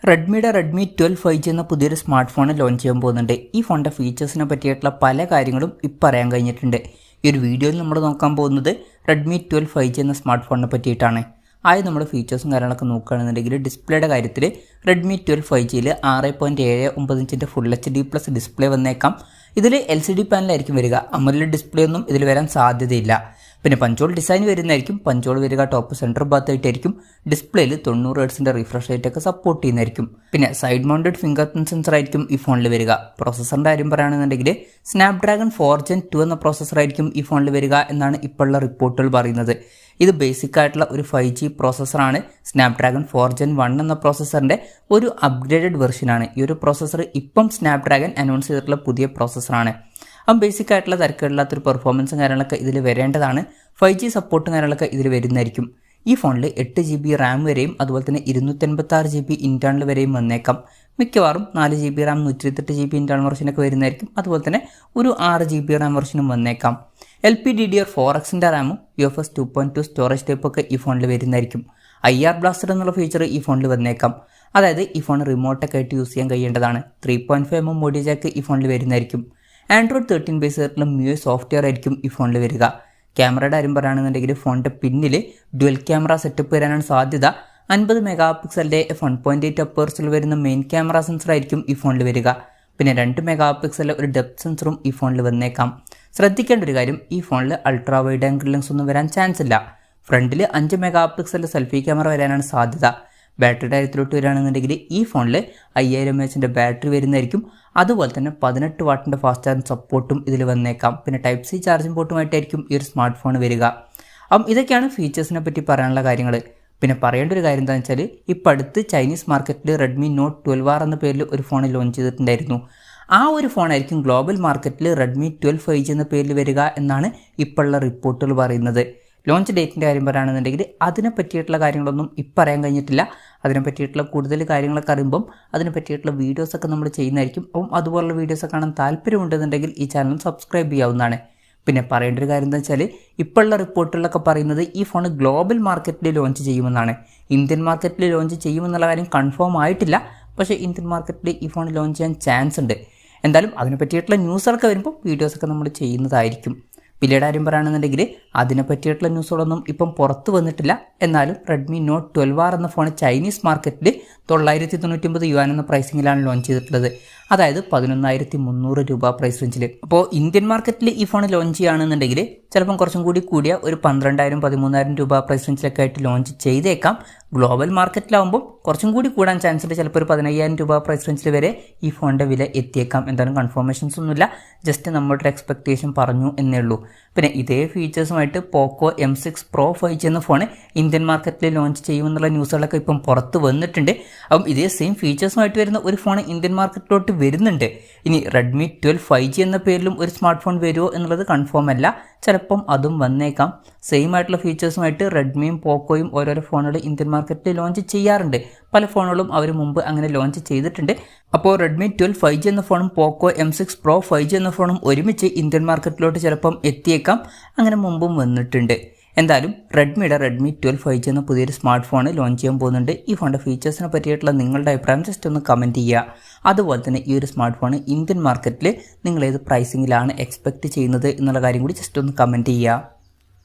റെഡ്മിയുടെ Redmi 12 5G എന്ന പുതിയൊരു smart phone launch ചെയ്യാൻ പോകുന്നുണ്ട്. ഈ ഫോണിൻ്റെ ഫീച്ചേഴ്സിനെ പറ്റിയിട്ടുള്ള പല കാര്യങ്ങളും ഇപ്പോൾ അറിയാൻ കഴിഞ്ഞിട്ടുണ്ട്. ഈ ഒരു വീഡിയോയിൽ നമ്മൾ നോക്കാൻ പോകുന്നത് റെഡ്മി 12 5G എന്ന സ്മാർട്ട് ഫോണിനെ പറ്റിയിട്ടാണ്. ആദ്യം നമ്മൾ ഫീച്ചേഴ്സും കാര്യങ്ങളൊക്കെ നോക്കുകയാണെന്നുണ്ടെങ്കിൽ ഡിസ്പ്ലേയുടെ കാര്യത്തിൽ റെഡ്മി 12 5Gയിൽ 6.79 ഇഞ്ചിൻ്റെ ഫുൾ HD+ ഡിസ്പ്ലേ വന്നേക്കാം. ഇതിൽ LCD പാനലായിരിക്കും വരിക. AMOLED ഡിസ്പ്ലേ ഒന്നും ഇതിൽ വരാൻ സാധ്യതയില്ല. പിന്നെ പഞ്ചോൾ ഡിസൈൻ വരുന്നതായിരിക്കും. പഞ്ചോൾ വരിക ടോപ്പ് സെൻറ്റർ ഭാഗത്തായിട്ടായിരിക്കും. ഡിസ്പ്ലേയിൽ 90 ഹെർട്സിൻ്റെ റിഫ്രഷ് റേറ്റ് ഒക്കെ സപ്പോർട്ട് ചെയ്യുന്നതായിരിക്കും. പിന്നെ side mounted finger print sensor ആയിരിക്കും ഈ ഫോണിൽ വരിക. പ്രോസസ്സറിൻ്റെ കാര്യം പറയുകയാണെന്നുണ്ടെങ്കിൽ സ്നാപ്ഡ്രാഗൺ 4 Gen 2 എന്ന പ്രോസസ്സർ ആയിരിക്കും ഈ ഫോണിൽ വരിക എന്നാണ് ഇപ്പോഴുള്ള റിപ്പോർട്ടുകൾ പറയുന്നത്. ഇത് ബേസിക് ആയിട്ടുള്ള ഒരു 5G പ്രോസസ്സറാണ്. സ്നാപ്ഡ്രാഗൺ 4 Gen 1 എന്ന പ്രോസസ്സറിൻ്റെ ഒരു അപ്ഗ്രേഡഡ് വെർഷനാണ്. ഈ ഒരു പ്രോസസ്സർ ഇപ്പം സ്നാപ്ഡ്രാഗൺ അനൗൺസ് ചെയ്തിട്ടുള്ള പുതിയ പ്രോസസ്സറാണ്. അപ്പം ബേസിക് ആയിട്ടുള്ള തിരക്കില്ലാത്തൊരു പെർഫോമൻസും കാര്യങ്ങളൊക്കെ ഇതിൽ വരേണ്ടതാണ്. 5G സപ്പോർട്ടും കാര്യങ്ങളൊക്കെ ഇതിൽ വരുന്നതായിരിക്കും. ഈ ഫോണിൽ 8GB റാം വരെയും അതുപോലെ തന്നെ 256GB ഇൻറ്റേർണൽ വരെയും വന്നേക്കാം. മിക്കവാറും 4GB റാം 128GB ഇൻറ്റേർണൽ വെർഷനൊക്കെ വരുന്നതായിരിക്കും. അതുപോലെ തന്നെ ഒരു 6GB റാം വെർഷനും വന്നേക്കാം. LPDDR4Xൻ്റെ റാമും UFS 2.2 സ്റ്റോറേജ് ടൈപ്പൊക്കെ ഈ ഫോണിൽ വരുന്നതായിരിക്കും. IR ബ്ലാസ്റ്റർ എന്നുള്ള ഫീച്ചർ ഈ ഫോണിൽ വന്നേക്കാം. അതായത് ഈ ഫോൺ റിമോട്ടൊക്കെ ആയിട്ട് യൂസ് ചെയ്യാൻ കഴിയേണ്ടതാണ്. 3.5mm ഓഡിയോ ജാക്ക് ഈ ഫോണിൽ വരുന്നതായിരിക്കും. Android 13 ബേസ് ആയിട്ടുള്ള MIUI സോഫ്റ്റ്വെയർ ആയിരിക്കും ഈ ഫോണിൽ വരിക. ക്യാമറയുടെ കാര്യം പറയുകയാണെന്നുണ്ടെങ്കിൽ ഫോണിൻ്റെ പിന്നിൽ ഡ്യുവൽ ക്യാമറ സെറ്റപ്പ് വരാനാണ് സാധ്യത. 50 മെഗാപിക്സലിൻ്റെ f1.8 അപ്പേഴ്സിൽ വരുന്ന മെയിൻ ക്യാമറ സെൻസർ ആയിരിക്കും ഈ ഫോണിൽ വരിക. പിന്നെ 2 മെഗാപിക്സലിലെ ഒരു ഡെപ്ത് സെൻസറും ഈ ഫോണിൽ വന്നേക്കാം. ശ്രദ്ധിക്കേണ്ട ഒരു കാര്യം, ഈ ഫോണിൽ അൾട്രാ വൈഡ് ആംഗിൾ ലെൻസ് ഒന്നും വരാൻ ചാൻസ് ഇല്ല. ഫ്രണ്ടിൽ 5 മെഗാപിക്സലിൻ്റെ സെൽഫി ക്യാമറ വരാനാണ് സാധ്യത. ബാറ്ററിയുടെ കാര്യത്തിലോട്ട് വരികയാണെന്നുണ്ടെങ്കിൽ ഈ ഫോണിൽ 5000 mAhന്റെ ബാറ്ററി വരുന്നതായിരിക്കും. അതുപോലെ തന്നെ 18 വാട്ടിൻ്റെ ഫാസ്റ്റ് ചാർജ് സപ്പോർട്ടും ഇതിൽ വന്നേക്കാം. പിന്നെ ടൈപ്പ് C ചാർജിംഗ് പോർട്ടുമായിട്ടായിരിക്കും ഈ ഒരു സ്മാർട്ട് ഫോൺ വരിക. അപ്പം ഇതൊക്കെയാണ് ഫീച്ചേഴ്സിനെ പറ്റി പറയാനുള്ള കാര്യങ്ങൾ. പിന്നെ പറയേണ്ട ഒരു കാര്യം എന്താണെന്ന് വെച്ചാൽ ഇപ്പോൾ അടുത്ത് ചൈനീസ് മാർക്കറ്റിൽ റെഡ്മി നോട്ട് 12R എന്ന പേരിൽ ഒരു ഫോൺ ലോഞ്ച് ചെയ്തിട്ടുണ്ടായിരുന്നു. ആ ഒരു ഫോണായിരിക്കും ഗ്ലോബൽ മാർക്കറ്റിൽ റെഡ്മി 12 5G എന്ന പേരിൽ വരിക എന്നാണ് ഇപ്പോഴുള്ള റിപ്പോർട്ടുകൾ പറയുന്നത്. ലോഞ്ച് ഡേറ്റിൻ്റെ കാര്യം പറയുകയാണെന്നുണ്ടെങ്കിൽ അതിനെ പറ്റിയിട്ടുള്ള കാര്യങ്ങളൊന്നും ഇപ്പം അറിയാൻ കഴിഞ്ഞിട്ടില്ല. അതിനെ പറ്റിയിട്ടുള്ള കൂടുതൽ കാര്യങ്ങളൊക്കെ അറിയുമ്പം അതിനെ പറ്റിയിട്ടുള്ള വീഡിയോസൊക്കെ നമ്മൾ ചെയ്യുന്നതായിരിക്കും. അപ്പം അതുപോലുള്ള വീഡിയോസ് കാണാൻ താല്പര്യമുണ്ടെന്നുണ്ടെങ്കിൽ ഈ ചാനൽ സബ്സ്ക്രൈബ് ചെയ്യാവുന്നതാണ്. പിന്നെ പറയേണ്ട ഒരു കാര്യം എന്താ വെച്ചാൽ ഇപ്പോഴുള്ള റിപ്പോർട്ടുകളൊക്കെ പറയുന്നത് ഈ ഫോൺ ഗ്ലോബൽ മാർക്കറ്റിൽ ലോഞ്ച് ചെയ്യുമെന്നാണ്. ഇന്ത്യൻ മാർക്കറ്റിൽ ലോഞ്ച് ചെയ്യുമെന്നുള്ള കാര്യം കൺഫേം ആയിട്ടില്ല. പക്ഷേ ഇന്ത്യൻ മാർക്കറ്റിൽ ഈ ഫോൺ ലോഞ്ച് ചെയ്യാൻ ചാൻസ് ഉണ്ട്. എന്തായാലും അതിനെ പറ്റിയിട്ടുള്ള ന്യൂസുകളൊക്കെ വരുമ്പോൾ വീഡിയോസൊക്കെ നമ്മൾ ചെയ്യുന്നതായിരിക്കും. പിന്നീട് കാര്യം പറയുകയാണെന്നുണ്ടെങ്കിൽ അതിനെ പറ്റിയിട്ടുള്ള ന്യൂസുകളൊന്നും ഇപ്പം പുറത്ത് വന്നിട്ടില്ല. എന്നാലും റെഡ്മി നോട്ട് 12R എന്ന ഫോൺ ചൈനീസ് മാർക്കറ്റിൽ 999 യുവാൻ എന്ന പ്രൈസിങ്ങിലാണ് ലോഞ്ച് ചെയ്തിട്ടുള്ളത്. അതായത് 11,300 രൂപ പ്രൈസ് റേഞ്ചിൽ. അപ്പോൾ ഇന്ത്യൻ മാർക്കറ്റിൽ ഈ ഫോൺ ലോഞ്ച് ചെയ്യുകയാണെന്നുണ്ടെങ്കിൽ ചിലപ്പം കുറച്ചും കൂടി കൂടിയ ഒരു 12,000-13,000 രൂപ പ്രൈസ് റേഞ്ചിലൊക്കെ ആയിട്ട് ലോഞ്ച് ചെയ്തേക്കാം. ഗ്ലോബൽ മാർക്കറ്റിലാവുമ്പോൾ കുറച്ചും കൂടി കൂടാൻ ചാൻസ് ഉണ്ട്. ചിലപ്പോൾ ഒരു 15,000 രൂപ പ്രൈസ് റേഞ്ചിൽ വരെ ഈ ഫോണിൻ്റെ വില എത്തിയേക്കാം. എന്തായാലും കൺഫർമേഷൻസ് ഒന്നുമില്ല, ജസ്റ്റ് നമ്മുടെ എക്സ്പെക്റ്റേഷൻ പറഞ്ഞു എന്നേ ഉള്ളൂ. പിന്നെ ഇതേ ഫീച്ചേഴ്സുമായിട്ട് പോക്കോ M6 Pro 5G എന്ന ഫോൺ ഇന്ത്യൻ മാർക്കറ്റിൽ ലോഞ്ച് ചെയ്യുമെന്നുള്ള ന്യൂസുകളൊക്കെ ഇപ്പം പുറത്ത് വന്നിട്ടുണ്ട്. അപ്പം ഇതേ സെയിം ഫീച്ചേഴ്സുമായിട്ട് വരുന്ന ഒരു ഫോൺ ഇന്ത്യൻ മാർക്കറ്റിലോട്ട് വരുന്നുണ്ട്. ഇനി റെഡ്മി 12 5G എന്ന പേരിലും ഒരു സ്മാർട്ട് ഫോൺ വരുമോ എന്നുള്ളത് കൺഫേം അല്ല. ചിലപ്പം അതും വന്നേക്കാം. സെയിം ആയിട്ടുള്ള ഫീച്ചേഴ്സുമായിട്ട് റെഡ്മിയും പോക്കോയും ഓരോരോ ഫോണുകൾ ഇന്ത്യൻ മാർക്കറ്റിൽ ലോഞ്ച് ചെയ്യാറുണ്ട്. പല ഫോണുകളും അവർ മുമ്പ് അങ്ങനെ ലോഞ്ച് ചെയ്തിട്ടുണ്ട്. അപ്പോൾ റെഡ്മി 12 5G എന്ന ഫോണും പോക്കോ M6 Pro 5G എന്ന ഫോണും ഒരുമിച്ച് ഇന്ത്യൻ മാർക്കറ്റിലോട്ട് ചിലപ്പം എത്തിയേക്കാം. അങ്ങനെ മുമ്പും വന്നിട്ടുണ്ട്. എന്തായാലും റെഡ്മിയുടെ റെഡ്മി 12 5G എന്ന പുതിയൊരു സ്മാർട്ട് ഫോൺ ലോഞ്ച് ചെയ്യാൻ പോകുന്നുണ്ട്. ഈ ഫോണിൻ്റെ ഫീച്ചേഴ്സിനെ പറ്റിയിട്ടുള്ള നിങ്ങളുടെ അഭിപ്രായം ജസ്റ്റ് ഒന്ന് കമൻറ്റ് ചെയ്യുക. അതുപോലെ തന്നെ ഈ ഒരു സ്മാർട്ട് ഫോൺ ഇന്ത്യൻ മാർക്കറ്റിൽ നിങ്ങൾ ഏത് പ്രൈസിങ്ങിലാണ് എക്സ്പെക്റ്റ് ചെയ്യുന്നത് എന്നുള്ള കാര്യം കൂടി ജസ്റ്റ് ഒന്ന് കമൻറ്റ് ചെയ്യുക.